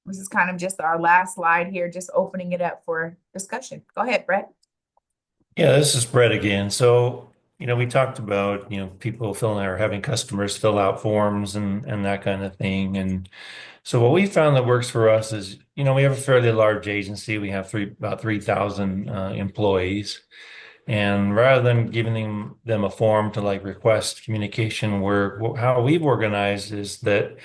This is kind of just our last slide here, just opening it up for discussion. Go ahead, Brett. Yeah, this is Brett again. So, we talked about, people filling or having customers fill out forms and that kind of thing. And so what we found that works for us is, we have a fairly large agency. We have about 3,000 employees. And rather than giving them a form to like request communication work, how we've organized is that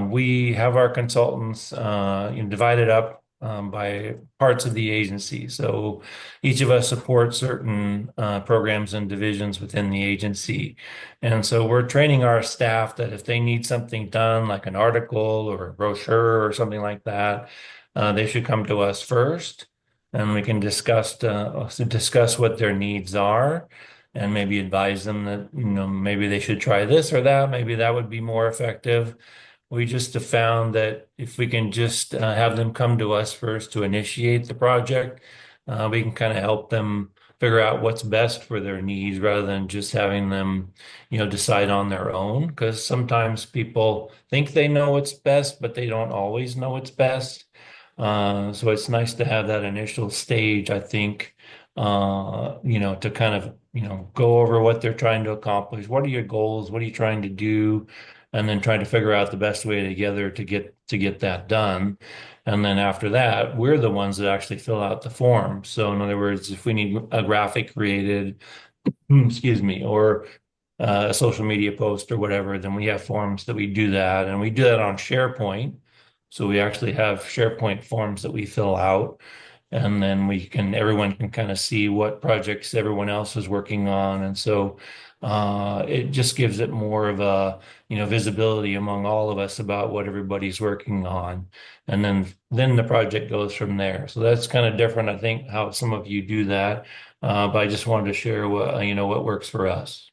we have our consultants divided up by parts of the agency. So each of us support certain programs and divisions within the agency. And so we're training our staff that if they need something done, like an article or a brochure or something like that, they should come to us first. And we can discuss what their needs are and maybe advise them that, maybe they should try this or that. Maybe that would be more effective. We just have found that if we can just have them come to us first to initiate the project, we can kind of help them figure out what's best for their needs rather than just having them, decide on their own. Because sometimes people think they know what's best, but they don't always know what's best. So it's nice to have that initial stage, I think, to kind of, go over what they're trying to accomplish. What are your goals? What are you trying to do? And then trying to figure out the best way together to get that done. And then after that, we're the ones that actually fill out the form. So in other words, if we need a graphic created, excuse me, or a social media post or whatever, then we have forms that we do that. And we do that on SharePoint. So we actually have SharePoint forms that we fill out. And then everyone can kind of see what projects everyone else is working on. And so it just gives it more of a, visibility among all of us about what everybody's working on. And then the project goes from there. So that's kind of different, I think, how some of you do that. But I just wanted to share what works for us.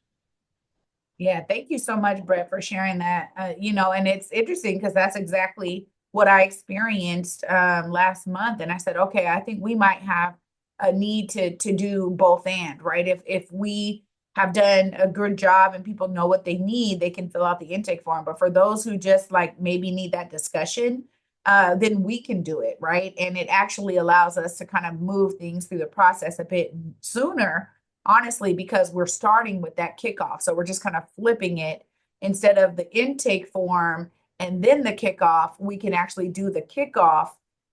Yeah, thank you so much, Brett, for sharing that. And it's interesting because that's exactly what I experienced last month. And I said, okay, I think we might have a need to do both and, right? If we have done a good job and people know what they need, they can fill out the intake form. But for those who just like maybe need that discussion, then we can do it, right? And it actually allows us to kind of move things through the process a bit sooner, honestly, because we're starting with that kickoff. So we're just kind of flipping it instead of the intake form and then the kickoff, we can actually do the kickoff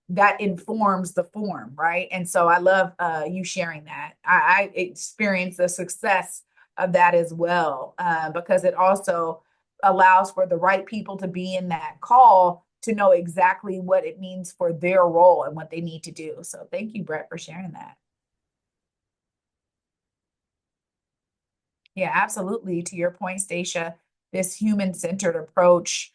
that informs the form, right? And so I love you sharing that. I experienced the success of that as well, because it also allows for the right people to be in that call to know exactly what it means for their role and what they need to do. So thank you, Brett, for sharing that. Yeah, absolutely. To your point, Stacia, this human-centered approach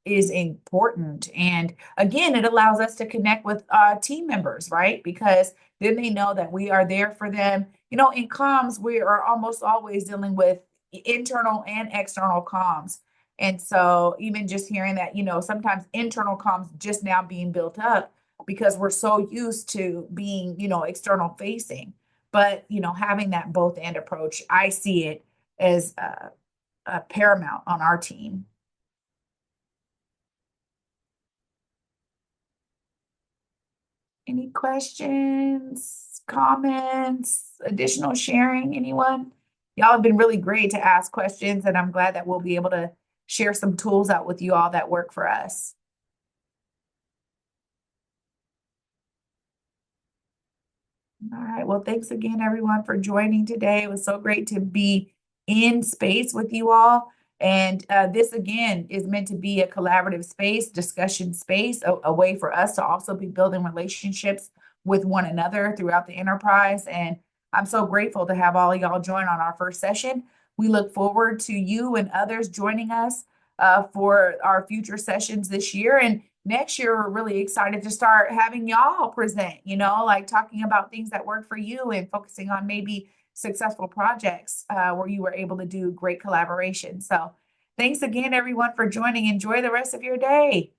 is important. And again, it allows us to connect with team members, right? Because then they know that we are there for them. In comms, we are almost always dealing with internal and external comms. And so even just hearing that, sometimes internal comms just now being built up because we're so used to being, external facing. But, having that both and approach, I see it as a paramount on our team. Any questions, comments, additional sharing, anyone? Y'all have been really great to ask questions, and I'm glad that we'll be able to share some tools out with you all that work for us. All right. Well, thanks again, everyone, for joining today. It was so great to be in space with you all. And this, again, is meant to be a collaborative space, discussion space, a way for us to also be building relationships with one another throughout the enterprise. And I'm so grateful to have all of y'all join on our first session. We look forward to you and others joining us for our future sessions this year. And next year, we're really excited to start having y'all present, like talking about things that work for you and focusing on maybe successful projects where you were able to do great collaboration. So thanks again, everyone, for joining. Enjoy the rest of your day.